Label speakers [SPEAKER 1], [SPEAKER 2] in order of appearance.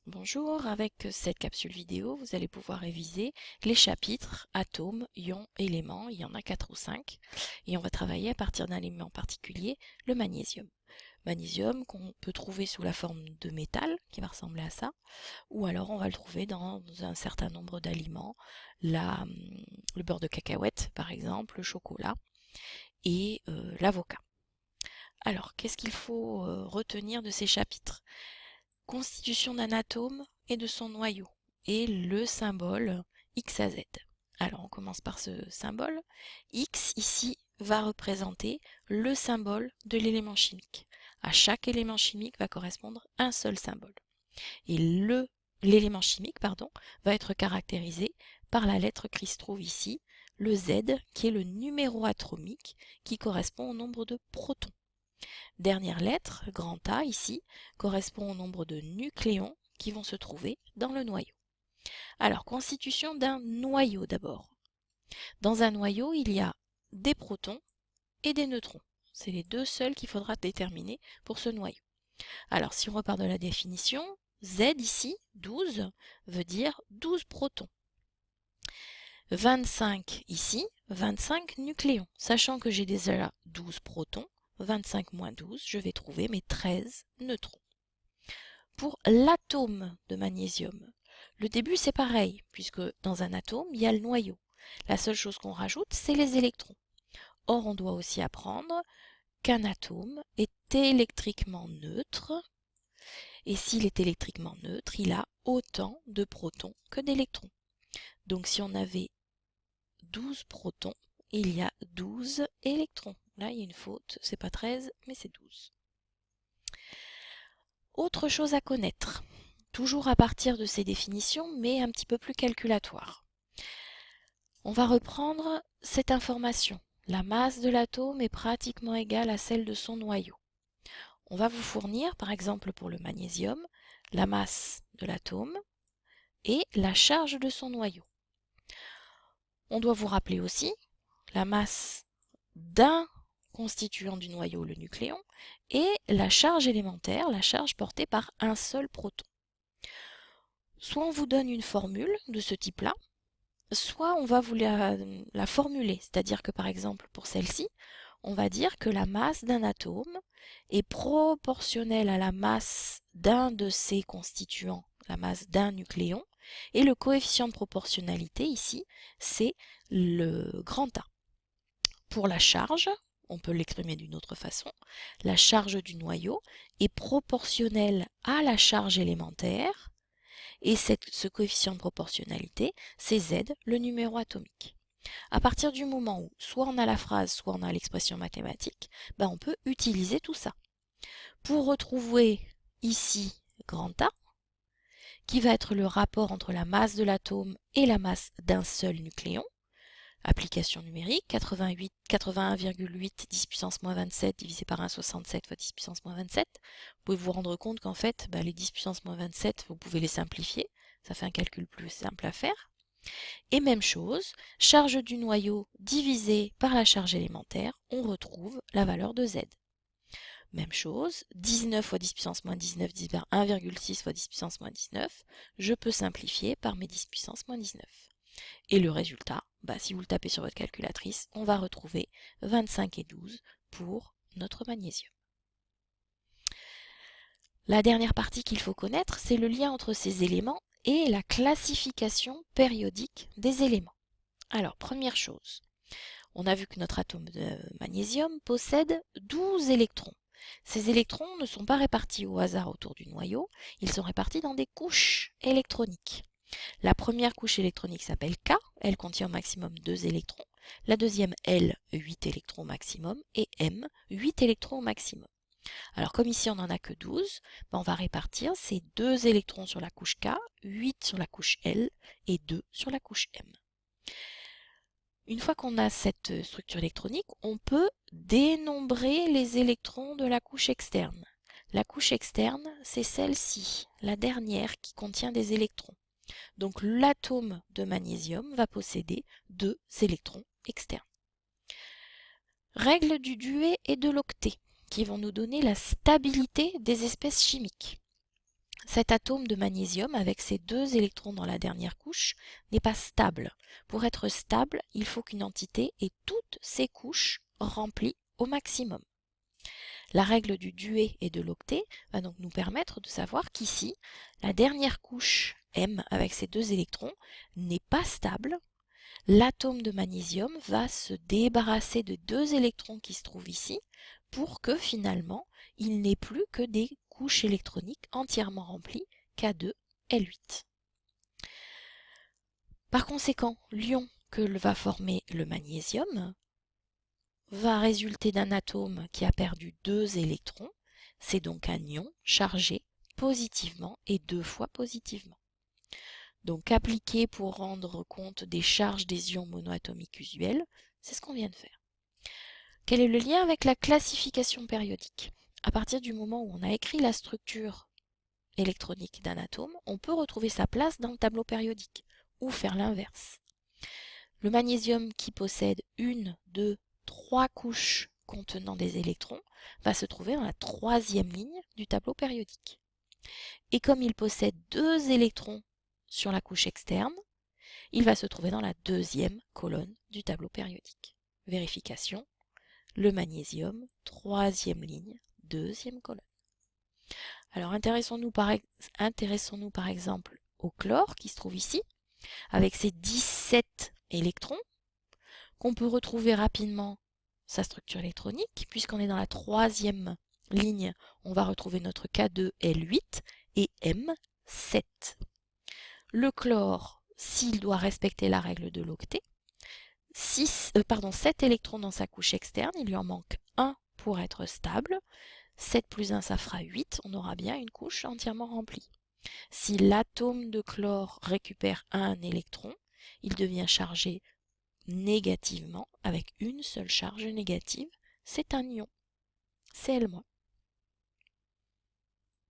[SPEAKER 1] Bonjour, avec cette capsule vidéo, vous allez pouvoir réviser les chapitres atomes, ions, éléments, il y en a 4 ou 5, et on va travailler à partir d'un élément particulier, le magnésium. Magnésium qu'on peut trouver sous la forme de métal, qui va ressembler à ça, ou alors on va le trouver dans un certain nombre d'aliments, le beurre de cacahuète par exemple, le chocolat et l'avocat. Alors, qu'est-ce qu'il faut retenir de ces chapitres? Constitution d'un atome et de son noyau, et le symbole X à Z. Alors on commence par ce symbole. X ici va représenter le symbole de l'élément chimique. À chaque élément chimique va correspondre un seul symbole. Et l'élément chimique va être caractérisé par la lettre qui se trouve ici, le Z, qui est le numéro atomique qui correspond au nombre de protons. Dernière lettre, grand A ici, correspond au nombre de nucléons qui vont se trouver dans le noyau. Alors, constitution d'un noyau d'abord. Dans un noyau, il y a des protons et des neutrons. C'est les deux seuls qu'il faudra déterminer pour ce noyau. Alors, si on repart de la définition, Z ici, 12, veut dire 12 protons. 25 ici, 25 nucléons. Sachant que j'ai déjà 12 protons, 25 moins 12, je vais trouver mes 13 neutrons. Pour l'atome de magnésium, le début c'est pareil, puisque dans un atome, il y a le noyau. La seule chose qu'on rajoute, c'est les électrons. Or, on doit aussi apprendre qu'un atome est électriquement neutre, et s'il est électriquement neutre, il a autant de protons que d'électrons. Donc si on avait 12 protons, il y a 12 électrons. Là, il y a une faute, c'est pas 13, mais c'est 12. Autre chose à connaître, toujours à partir de ces définitions, mais un petit peu plus calculatoire. On va reprendre cette information. La masse de l'atome est pratiquement égale à celle de son noyau. On va vous fournir, par exemple pour le magnésium, la masse de l'atome et la charge de son noyau. On doit vous rappeler aussi la masse d'un constituant du noyau, le nucléon, et la charge élémentaire, la charge portée par un seul proton. Soit on vous donne une formule de ce type-là, soit on va vous la formuler, c'est-à-dire que par exemple pour celle-ci, on va dire que la masse d'un atome est proportionnelle à la masse d'un de ses constituants, la masse d'un nucléon, et le coefficient de proportionnalité ici, c'est le grand A. Pour la charge, on peut l'exprimer d'une autre façon, la charge du noyau est proportionnelle à la charge élémentaire, et ce coefficient de proportionnalité, c'est Z, le numéro atomique. À partir du moment où soit on a la phrase, soit on a l'expression mathématique, on peut utiliser tout ça. Pour retrouver ici grand A, qui va être le rapport entre la masse de l'atome et la masse d'un seul nucléon, application numérique, 81,8 10 puissance moins 27 divisé par 1,67 fois 10 puissance moins 27. Vous pouvez vous rendre compte qu'en fait, les 10 puissance moins 27, vous pouvez les simplifier. Ça fait un calcul plus simple à faire. Et même chose, charge du noyau divisé par la charge élémentaire, on retrouve la valeur de Z. Même chose, 19 fois 10 puissance moins 19 divisé par 1,6 fois 10 puissance moins 19, je peux simplifier par mes 10 puissance moins 19. Et le résultat, si vous le tapez sur votre calculatrice, on va retrouver 25 et 12 pour notre magnésium. La dernière partie qu'il faut connaître, c'est le lien entre ces éléments et la classification périodique des éléments. Alors, première chose, on a vu que notre atome de magnésium possède 12 électrons. Ces électrons ne sont pas répartis au hasard autour du noyau, ils sont répartis dans des couches électroniques. La première couche électronique s'appelle K, elle contient au maximum 2 électrons. La deuxième, L, 8 électrons au maximum. Et M, 8 électrons au maximum. Alors comme ici on n'en a que 12, on va répartir ces 2 électrons sur la couche K, 8 sur la couche L et 2 sur la couche M. Une fois qu'on a cette structure électronique, on peut dénombrer les électrons de la couche externe. La couche externe, c'est celle-ci, la dernière qui contient des électrons. Donc l'atome de magnésium va posséder 2 électrons externes. Règle du duet et de l'octet qui vont nous donner la stabilité des espèces chimiques. Cet atome de magnésium avec ses 2 électrons dans la dernière couche n'est pas stable. Pour être stable, il faut qu'une entité ait toutes ses couches remplies au maximum. La règle du duet et de l'octet va donc nous permettre de savoir qu'ici, la dernière couche M avec ses 2 électrons n'est pas stable. L'atome de magnésium va se débarrasser de 2 électrons qui se trouvent ici pour que finalement, il n'ait plus que des couches électroniques entièrement remplies, K2, L8. Par conséquent, l'ion que va former le magnésium va résulter d'un atome qui a perdu 2 électrons. C'est donc un ion chargé positivement et 2 fois positivement. Donc appliqué pour rendre compte des charges des ions monoatomiques usuels, c'est ce qu'on vient de faire. Quel est le lien avec la classification périodique? À partir du moment où on a écrit la structure électronique d'un atome, on peut retrouver sa place dans le tableau périodique, ou faire l'inverse. Le magnésium qui possède 1, 2, 3 couches contenant des électrons va se trouver dans la 3e ligne du tableau périodique. Et comme il possède 2 électrons sur la couche externe, il va se trouver dans la 2e colonne du tableau périodique. Vérification, le magnésium, 3e ligne, 2e colonne. Alors intéressons-nous par exemple au chlore qui se trouve ici, avec ses 17 électrons, qu'on peut retrouver rapidement sa structure électronique, puisqu'on est dans la 3e ligne, on va retrouver notre K2L8 et M7. Le chlore, s'il doit respecter la règle de l'octet, 7 électrons dans sa couche externe, il lui en manque 1 pour être stable. 7 plus 1, ça fera 8, on aura bien une couche entièrement remplie. Si l'atome de chlore récupère un électron, il devient chargé négativement avec une seule charge négative, c'est un ion, Cl-.